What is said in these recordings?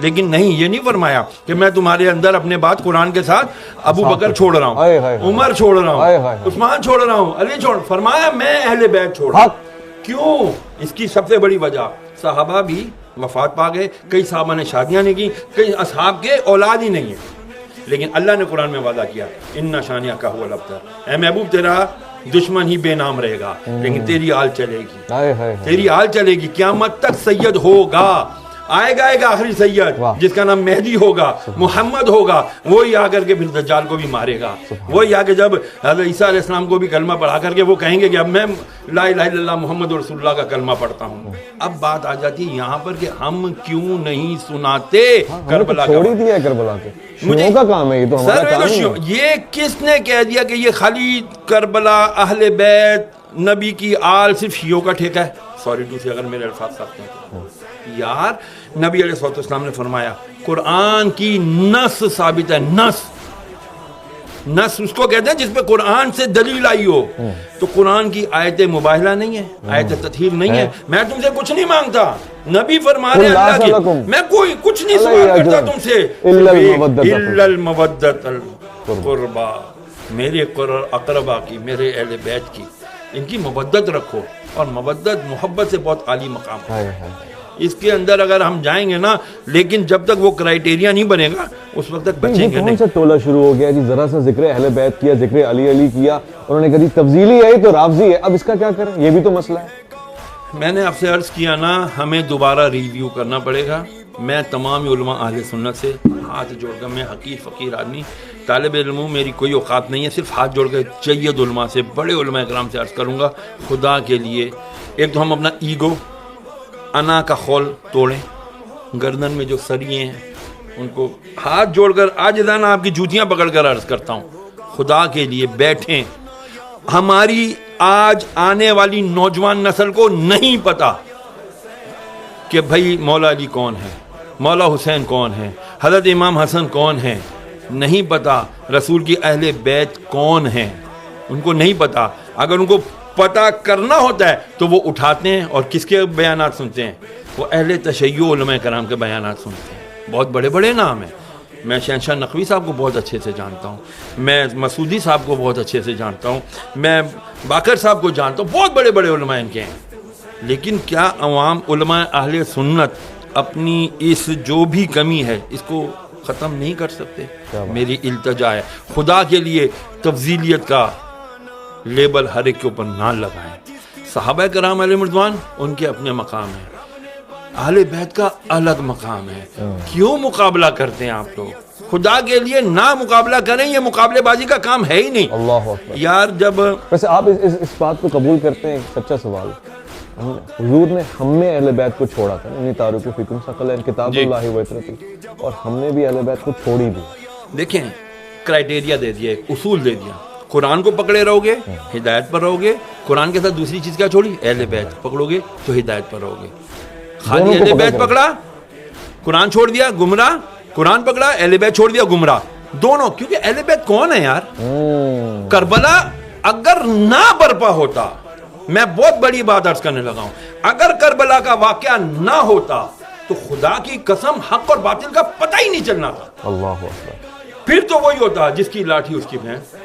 لیکن نہیں، یہ نہیں فرمایا کہ میں تمہارے اندر اپنے بات قرآن کے ساتھ ابو بکر چھوڑ رہا ہوں، عمر چھوڑ رہا ہوں، عثمان چھوڑ رہا ہوں، علی چھوڑ، فرمایا میں اہل بیت چھوڑ رہا ہوں۔ کیوں؟ اس کی سب سے بڑی وجہ، صحابہ بھی وفات پا گئے، کئی صحابہ نے شادیاں نہیں کی، کئی اصحاب کے اولاد ہی نہیں ہیں، لیکن اللہ نے قرآن میں وعدہ کیا ان شانیہ کا هو الابتر، اے محبوب تیرا دشمن ہی بے نام رہے گا لیکن تیری آل چلے گی، تیری آل چلے گی، قیامت تک سید ہوگا، آئے گا آخری سید جس کا نام مہدی ہوگا، محمد ہوگا، وہی آ کر کے پھر دجال کو بھی مارے گا، وہی آ کے جب حضرت عیسیٰ علیہ السلام کو بھی کلمہ پڑھا کر کے وہ کہیں گے کہ اب میں لا الہ الا اللہ محمد رسول اللہ کا کلمہ پڑھتا ہوں۔ اب بات آ جاتی ہے یہاں پر کہ ہم کیوں نہیں سناتے کربلا کا، چھوڑ ہی دیا کربلا کے، شیعوں کا کام ہے یہ تو ہمارا کام نہیں ہے۔ یہ کس نے کہہ دیا کہ یہ خالی کربلا اہل بیت نبی کی آل صرف شیعوں کا ٹھیکہ ہے؟ سوری ٹو سے اگر میرے الفاظ ساتھ ہیں یار، نبی علیہ الصلوۃ والسلام نے فرمایا قرآن کی نص ثابت ہے، نص اس کو کہتے ہیں جس پہ قرآن سے دلیل آئی ہو، تو قرآن کی آیت مباہلہ نہیں ہے، آیت تطہیر نہیں ہے، میں تم سے کچھ نہیں مانگتا، نبی فرما رہے ہیں اللہ کی، میں کوئی کچھ نہیں سوال کرتا تم سے الا المودۃ القربا، میرے اقربا کی، میرے اہل بیت کی، ان کی مودت رکھو، اور مودت محبت سے بہت عالی مقام ہے، اس کے اندر اگر ہم جائیں گے نا، لیکن جب تک وہ کرائیٹیریا نہیں بنے گا اس وقت تک بچیں گے نہیں۔ کون سا ٹولہ شروع ہو گیا جی، ذرا سا ذکر اہل بیت کیا، ذکر علی کیا، انہوں نے کہا تفضیلی ہے تو رافضی ہے، اب اس کا کیا کریں، یہ بھی تو مسئلہ ہے۔ میں نے آپ سے عرض کیا نا، ہمیں دوبارہ ریویو کرنا پڑے گا۔ میں تمام علماء اہل سنت سے ہاتھ جوڑ کر، میں حقیر فقیر آدمی، طالب علم ہوں، میری کوئی اوقات نہیں ہے، صرف ہاتھ جوڑ کے جید علماء سے، بڑے علماء اکرام سے عرض کروں گا، خدا کے لیے ایک تو ہم اپنا ایگو، انا کا خول توڑیں، گردن میں جو سریے ہیں ان کو ہاتھ جوڑ کر عاجزانہ آپ کی جوتیاں پکڑ کر عرض کرتا ہوں، خدا کے لیے بیٹھیں۔ ہماری آج آنے والی نوجوان نسل کو نہیں پتا کہ بھائی مولا علی کون ہے، مولا حسین کون ہے، حضرت امام حسن کون ہے، نہیں پتا رسول کی اہل بیت کون ہیں، ان کو نہیں پتا۔ اگر ان کو پتہ کرنا ہوتا ہے تو وہ اٹھاتے ہیں اور کس کے بیانات سنتے ہیں؟ وہ اہل تشیع علماء کرام کے بیانات سنتے ہیں، بہت بڑے بڑے نام ہیں۔ میں شہنشاہ نقوی صاحب کو بہت اچھے سے جانتا ہوں، میں مسعودی صاحب کو بہت اچھے سے جانتا ہوں، میں باقر صاحب کو جانتا ہوں، بہت بڑے بڑے علماء ان کے ہیں، لیکن کیا عوام علماء اہل سنت اپنی اس جو بھی کمی ہے اس کو ختم نہیں کر سکتے؟ میری التجا ہے، خدا کے لیے تفضیلیت کا لیبل ہر ایک کے اوپر نہ لگائیں۔ صحابہ کرام علیہ رضوان ان کے اپنے مقام ہیں، اہل بیت کا الگ مقام ہے، کیوں مقابلہ کرتے ہیں آپ لوگ؟ خدا کے لیے نہ مقابلہ کریں، یہ مقابلے بازی کا کام ہے ہی نہیں۔ اللہ اکبر۔ یار جب ویسے آپ اس بات کو قبول کرتے ہیں، ایک سچا سوال، حضور نے ہم میں اہل بیت کو چھوڑا تھا، انہی تارک فیکم ثقلین کتاب اللہ و عترتی، اور ہم نے بھی اہل بیت کو چھوڑ ہی دیا۔ دیکھیں کرائیٹیریا دے دیا، ایک اصول دے دیا، قرآن کو پکڑے رہو گے ہدایت پر رہو گے، قرآن کے ساتھ دوسری چیز کیا چھوڑی؟ اہل بیت پکڑو گے تو ہدایت پر رہو گے۔ خالی اہل بیت پکڑا، قرآن چھوڑ دیا گمراہ، قرآن پکڑا اہل بیت چھوڑ دیا گمراہ، دونوں۔ کیونکہ اہل بیت کون ہے یار؟ کربلا اگر نہ برپا ہوتا، میں بہت بڑی بات عرض کرنے لگا ہوں، اگر کربلا کا واقعہ نہ ہوتا تو خدا کی قسم حق اور باطل کا پتہ ہی نہیں چلنا تھا۔ اللہ اکبر۔ پھر تو وہی ہوتا جس کی لاٹھی اس کی بھینس۔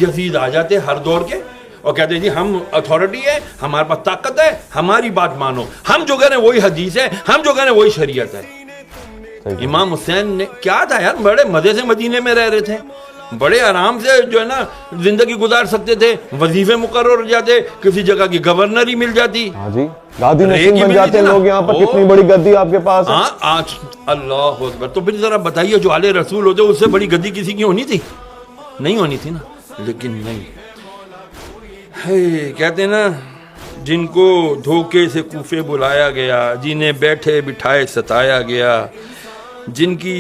یزید آ جاتے ہر دور کے اور کہتے جی ہم اتھارٹی ہے، ہمارے پاس طاقت ہے، ہماری بات مانو، ہم جو کہہ رہے ہیں وہی حدیث ہے، ہم جو کہہ رہے ہیں وہی شریعت ہے۔ امام حسین نے کیا تھا یار، بڑے مزے سے مدینے میں رہ رہے تھے، بڑے آرام سے جو ہے نا زندگی گزار سکتے تھے، وظیفے مقرر ہو جاتے، کسی جگہ کی گورنر ہی مل جاتی، ہاں جی گادی نشین بن جاتے لوگ یہاں پر۔ کتنی بڑی گدی آپ کے پاس ہے۔ ہاں آج اللہ اکبر۔ تو پھر ذرا بتائیے جو آل رسول ہوتے اس سے بڑی گدی کسی کی ہونی تھی؟ نہیں ہونی تھی نا، لیکن نہیں۔ کہتے ہیں نا جن کو دھوکے سے کوفے بلایا گیا، جنہیں بیٹھے بٹھائے ستایا گیا، جن کی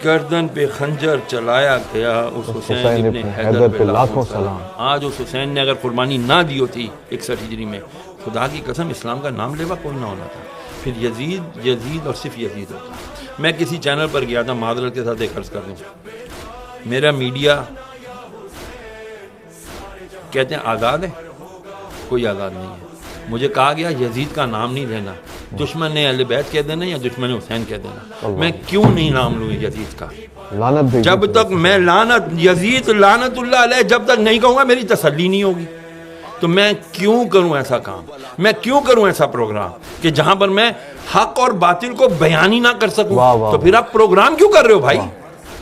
گردن پہ خنجر چلایا گیا، اس حسین ابن حیدر پہ لاکھوں سلام۔ آج اس حسین نے اگر قربانی نہ دی ہوتی 61 ہجری میں، خدا کی قسم اسلام کا نام لیوا کوئی نہ ہونا تھا، پھر یزید اور صرف یزید ہوتا۔ میں کسی چینل پر گیا تھا، معذرت کے ساتھ ایک عرض کر دوں، میرا میڈیا کہتے ہیں آزاد ہے، کوئی آزاد نہیں ہے۔ مجھے کہا گیا یزید کا نام نہیں لینا، دشمن اہل بیت کہہ دینا یا دشمن حسین کہہ دینا، میں کیوں نہیں نام لوں یزید کا؟ لعنت بھیجی جب تک میں لعنت یزید لعنت اللہ علیہ جب تک نہیں کہوں گا میری تسلی نہیں ہوگی. تو میں کیوں کروں ایسا کام، میں کیوں کروں ایسا پروگرام کہ جہاں پر میں حق اور باطل کو بیان ہی نہ کر سکوں؟ تو پھر آپ پروگرام کیوں کر رہے ہو بھائی؟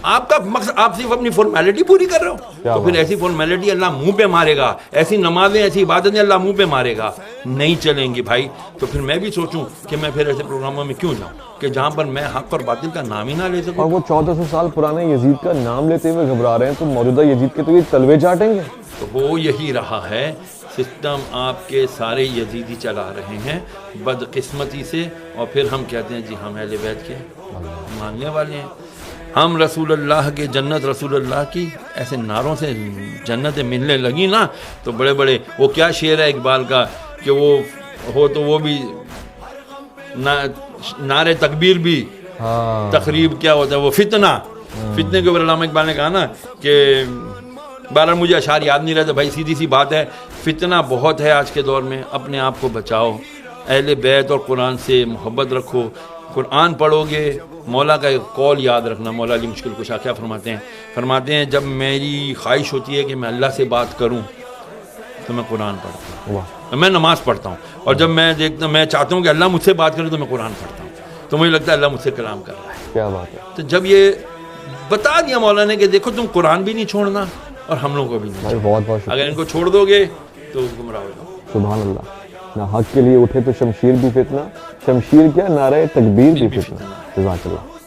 آپ کا مقصد، آپ صرف اپنی فارمیلٹی پوری کر رہے ہو. تو پھر ایسی فارمیلٹی اللہ منہ پہ مارے گا، ایسی نمازیں ایسی عبادتیں اللہ منہ پہ مارے گا، نہیں چلیں گی بھائی. تو پھر میں بھی سوچوں کہ میں پھر ایسے پروگراموں میں کیوں جاؤں کہ جہاں پر میں حق اور باطل کا نام ہی نہ لے سکوں. اور وہ 1400 سال پرانے یزید کا نام لیتے ہوئے گھبرا رہے ہیں، تو موجودہ یزید کے تو یہ تلوے چاٹیں گے. تو وہ یہی رہا ہے سسٹم، آپ کے سارے یزیدی چلا رہے ہیں بدقسمتی سے، اور پھر ہم کہتے ہیں جی ہم اہل بیت کے ماننے والے ہیں، ہم رسول اللہ کے جنت رسول اللہ کی. ایسے نعروں سے جنتیں ملنے لگی نا تو بڑے بڑے، وہ کیا شعر ہے اقبال کا کہ وہ ہو تو وہ بھی نعرے تکبیر بھی، تقریب کیا ہوتا ہے وہ فتنہ. فتنے کے اوپر علامہ اقبال نے کہا نا کہ بہرحال مجھے اشعار یاد نہیں رہتے بھائی، سیدھی سی بات ہے، فتنہ بہت ہے آج کے دور میں. اپنے آپ کو بچاؤ، اہل بیت اور قرآن سے محبت رکھو، قرآن پڑھو گے. مولا کا ایک قول یاد رکھنا، مولا علی مشکل کشا کیا فرماتے ہیں جب میری خواہش ہوتی ہے کہ میں اللہ سے بات کروں تو میں قرآن پڑھتا ہوں، میں نماز پڑھتا ہوں، اور جب میں دیکھتا ہوں میں چاہتا ہوں کہ اللہ مجھ سے بات کرے تو میں قرآن پڑھتا ہوں، تو مجھے لگتا ہے اللہ مجھ سے کلام کر رہا ہے. کیا بات ہے. تو جب یہ بتا دیا مولا نے کہ دیکھو تم قرآن بھی نہیں چھوڑنا اور ہم لوگوں کو بھی نہیں چھوڑنا، بہت بہت اگر ان کو چھوڑ دو گے تو گمراہ ہو جاؤ. سبحان اللہ. نہ حق کے لیے اٹھے تو شمشیر بھی فتنہ، شمشیر کیا نعرہ تکبیر بھی فتنہ. جزاک اللہ.